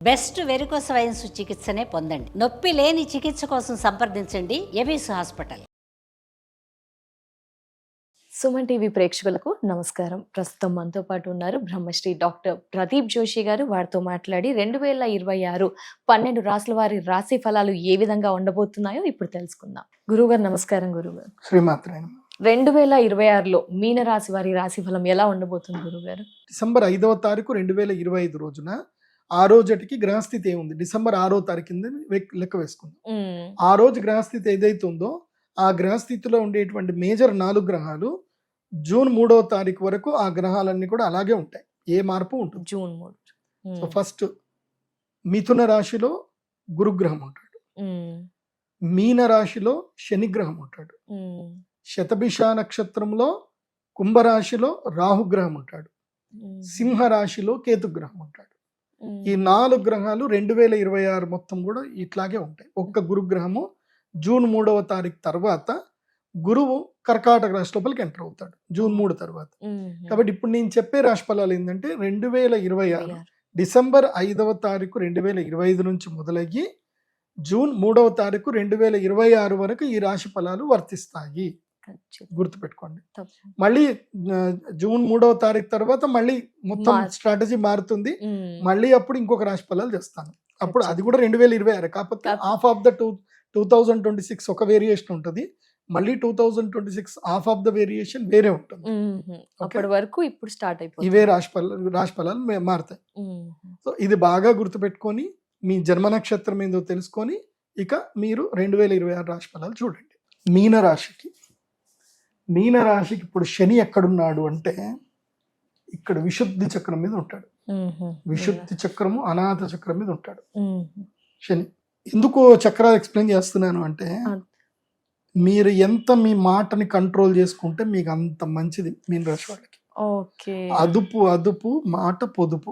Best varicose veins చికిత్సనే పొందండి. నొప్పి లేని చికిత్స కోసం సంప్రదించండి ఎబిస్ హాస్పిటల్. సుమన్ టీవీ ప్రేక్షకులకు నమస్కారం. ప్రస్తుతం మనతో పాటు ఉన్నారు బ్రహ్మశ్రీ డాక్టర్ ప్రదీప్ జోషి గారు. వారితో మాట్లాడి 2026 12 రాసుల వారి రాశి ఫలాలు ఏ విధంగా ఉండబోతున్నాయో ఇప్పుడు తెలుసుకుందాం. గురువుగారు నమస్కారం. గురువుగారు, శ్రీమాత్రే 2026లో మీన రాశి వారి రాశి ఫలం ఎలా ఉండబోతుంది గురువుగారు? డిసెంబర్ 5వ తారీఖు 2025 రోజున ఆ రోజుటికి గ్రహస్థితి ఏముంది, డిసెంబర్ 6వ తారీఖు కింద లెక్క వేసుకుందాం. ఆ రోజు గ్రహస్థితి ఏదైతే ఉందో ఆ గ్రహస్థితిలో ఉండేటువంటి మేజర్ 4 గ్రహాలు జూన్ 3వ తారీఖు వరకు ఆ గ్రహాలన్నీ కూడా అలాగే ఉంటాయి, ఏ మార్పు ఉంటుంది. జూన్ 3. సో ఫస్ట్ మిథున రాశిలో గురుగ్రహం ఉంటాడు, మీన రాశిలో శనిగ్రహం ఉంటాడు, శతభిష నక్షత్రంలో కుంభరాశిలో రాహుగ్రహం ఉంటాడు, సింహ రాశిలో కేతుగ్రహం ఉంటాడు. ఈ 4 గ్రహాలు 2026 మొత్తం కూడా ఇట్లాగే ఉంటాయి. ఒక్క గురుగ్రహము జూన్ 3వ తారీఖు తర్వాత గురువు కర్కాటక రాశి లోపలికి ఎంటర్ అవుతాడు జూన్ 3 తర్వాత. కాబట్టి ఇప్పుడు నేను చెప్పే రాశి ఫలాలు ఏంటంటే 2026 డిసెంబర్ 5వ తారీఖు 2025 నుంచి మొదలయ్యి జూన్ 3వ తారీఖు 2026 వరకు ఈ రాశి ఫలాలు వర్తిస్తాయి. గుర్తుపెట్టుకోండి. మళ్ళీ జూన్ 3వ తారీఖు తర్వాత మళ్ళీ మొత్తం స్ట్రాటజీ మారుతుంది. మళ్ళీ అప్పుడు ఇంకొక రాశి ఫలాలు చేస్తాను. అప్పుడు అది కూడా 2026, కాకపోతే హాఫ్ ఆఫ్ ద 2026 ఒక వేరియేషన్ ఉంటుంది, మళ్ళీ 2026 హాఫ్ ఆఫ్ ద వేరియేషన్ వేరే ఉంటుంది. అప్పటి వరకు ఇప్పుడు స్టార్ట్ అయిపోతుంది, ఇవే రాశి ఫలాలు మారుతాయి. సో ఇది బాగా గుర్తుపెట్టుకొని మీ జన్మ నక్షత్రం ఏందో తెలుసుకొని ఇక మీరు 2026 రాశి ఫలాలు చూడండి. మీన రాశికి ఇప్పుడు శని ఎక్కడున్నాడు అంటే ఇక్కడ విశుద్ధి చక్రం మీద ఉంటాడు. విశుద్ధి చక్రము అనాథ చక్రం మీద ఉంటాడు శని. ఎందుకు చక్రాలు ఎక్స్ప్లెయిన్ చేస్తున్నాను అంటే మీరు ఎంత మీ మాటని కంట్రోల్ చేసుకుంటే మీకు అంత మంచిది. మీన రాశి వాళ్ళకి అదుపు మాట పొదుపు.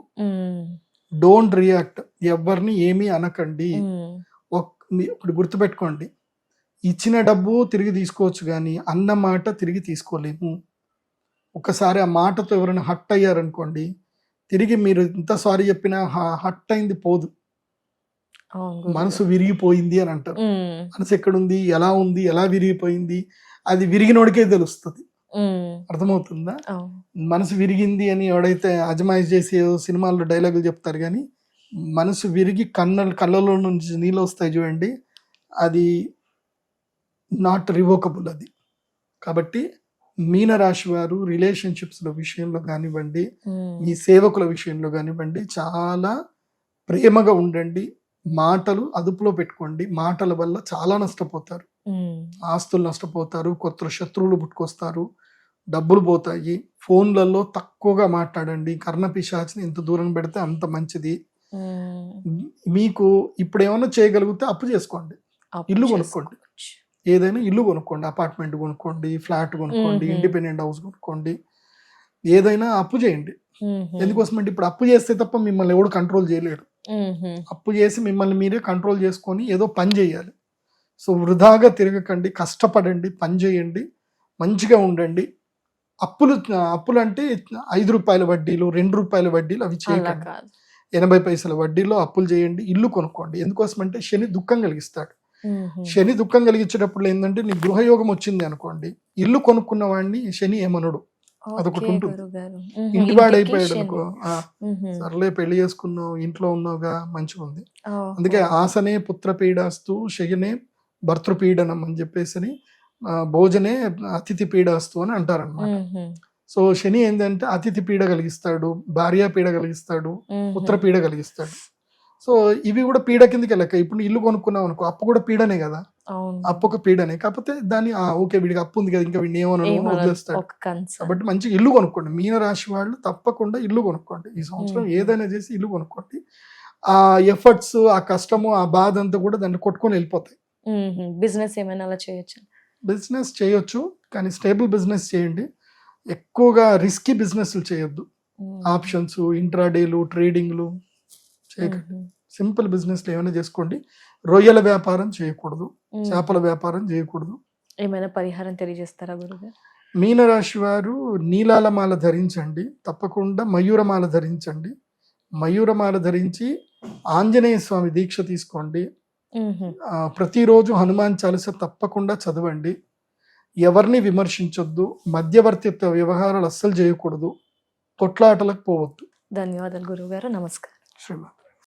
డోంట్ రియాక్ట్, ఎవరిని ఏమీ అనకండి. ఒకటి గుర్తుపెట్టుకోండి, ఇచ్చిన డబ్బు తిరిగి తీసుకోవచ్చు కానీ అన్న మాట తిరిగి తీసుకోలేము. ఒకసారి ఆ మాటతో ఎవరైనా హట్ అయ్యారనుకోండి, తిరిగి మీరు ఇంత సారీ చెప్పినా హట్ అయింది పోదు, మనసు విరిగిపోయింది అని అంటారు. మనసు ఎక్కడుంది, ఎలా ఉంది, ఎలా విరిగిపోయింది అది విరిగినోడికే తెలుస్తుంది. అర్థమవుతుందా? మనసు విరిగింది అని ఎవడైతే అజమాయిష్ చేసి సినిమాల్లో డైలాగులు చెప్తారు, కానీ మనసు విరిగి కళ్ళలో నుంచి నీళ్ళు వస్తాయి చూడండి, అది నాట్ రివోకబుల్ అది. కాబట్టి మీనరాశి వారు రిలేషన్షిప్స్ల విషయంలో కానివ్వండి, మీ సేవకుల విషయంలో కానివ్వండి చాలా ప్రేమగా ఉండండి. మాటలు అదుపులో పెట్టుకోండి. మాటల వల్ల చాలా నష్టపోతారు, ఆస్తులు నష్టపోతారు, కొత్త శత్రువులు పుట్టుకొస్తారు, డబ్బులు పోతాయి. ఫోన్లలో తక్కువగా మాట్లాడండి. కర్ణపిశాచిని ఎంత దూరం పెడితే అంత మంచిది. మీకు ఇప్పుడు ఏమైనా చేయగలిగితే అప్పు చేసుకోండి, ఇల్లు కొనుక్కోండి. ఏదైనా ఇల్లు కొనుక్కోండి, అపార్ట్మెంట్ కొనుక్కోండి, ఫ్లాట్ కొనుక్కోండి, ఇండిపెండెంట్ హౌస్ కొనుక్కోండి, ఏదైనా అప్పు చేయండి. ఎందుకోసమంటే ఇప్పుడు అప్పు చేస్తే తప్ప మిమ్మల్ని ఎవడు కంట్రోల్ చేయలేడు. అప్పు చేసి మిమ్మల్ని మీరే కంట్రోల్ చేసుకొని ఏదో పని చేయాలి. సో వృధాగా తిరగకండి, కష్టపడండి, పని చేయండి, మంచిగా ఉండండి. అప్పులు అంటే 5 రూపాయల వడ్డీలు, 2 రూపాయల వడ్డీలు అవి చేయకండి. 80 పైసల వడ్డీలో అప్పులు చేయండి. ఇల్లు కొనుక్కోండి. ఎందుకోసమంటే శని దుఃఖం కలిగిస్తాడు. శని దుఃఖం కలిగించేటప్పుడు ఏంటంటే నీ గృహయోగం వచ్చింది అనుకోండి, ఇల్లు కొనుక్కున్న వాడిని శని ఏమనడు, అదొకటి ఉంటుంది. ఇంటివాడైపోయాడు అనుకో, సర్లే పెళ్లి చేసుకున్నావు, ఇంట్లో ఉన్నావుగా, మంచిగా ఉంది. అందుకే ఆసనే పుత్ర పీడాస్తు శయనే భర్తృపీడనం అని చెప్పేసి భోజనే అతిథి పీడాస్తు అని అంటారనమాట. సో శని ఏంటంటే అతిథి పీడ కలిగిస్తాడు, భార్య పీడ కలిగిస్తాడు, పుత్ర పీడ కలిగిస్తాడు. సో ఇవి కూడా పీడ కిందకి లెక్క. ఇప్పుడు ఇల్లు కొనుక్కున్నావు అనుకో, అప్పు కూడా పీడనే కదా, అప్పు ఒక పీడనే. కాకపోతే దాన్ని ఓకే వీడికి అప్పు ఉంది కదా, ఇంకా వీడిని ఏమన్నా వదిలేస్తాడు. కాబట్టి మంచిగా ఇల్లు కొనుక్కోండి. మీన రాశి వాళ్ళు తప్పకుండా ఇల్లు కొనుక్కోండి. ఈ సంవత్సరం ఏదైనా చేసి ఇల్లు కొనుక్కోండి. ఆ ఎఫర్ట్స్, ఆ కష్టము, ఆ బాధ అంతా కూడా దాన్ని కొట్టుకొని వెళ్ళిపోతాయి. బిజినెస్ ఏమైనా అలా చేయొచ్చు? బిజినెస్ చేయొచ్చు, కానీ స్టేబుల్ బిజినెస్ చేయండి. ఎక్కువగా రిస్కీ బిజినెస్లు చేయొద్దు. ఆప్షన్స్, ఇంట్రాడేలు, ట్రేడింగ్లు చేయకండి. సింపుల్ బిజినెస్లు ఏమైనా చేసుకోండి. రొయ్యల వ్యాపారం చేయకూడదు, చేపల వ్యాపారం చేయకూడదు. ఏమైనా పరిహారం తెలియజేస్తారా గురుగారు? మీనరాశి వారు నీలాల మాల ధరించండి, తప్పకుండా మయూరమాల ధరించండి. మయూరమాల ధరించి ఆంజనేయ స్వామి దీక్ష తీసుకోండి. మ్మ్. ప్రతిరోజు హనుమాన్ చాలీస తప్పకుండా చదవండి. ఎవరిని విమర్శించొద్దు, మధ్యవర్తిత్వ వ్యవహారాలు అస్సలు చేయకూడదు, కొట్లాటలకు పోవద్దు. ధన్యవాదాలు గురువు గారు. నమస్కారం. శ్రీమా.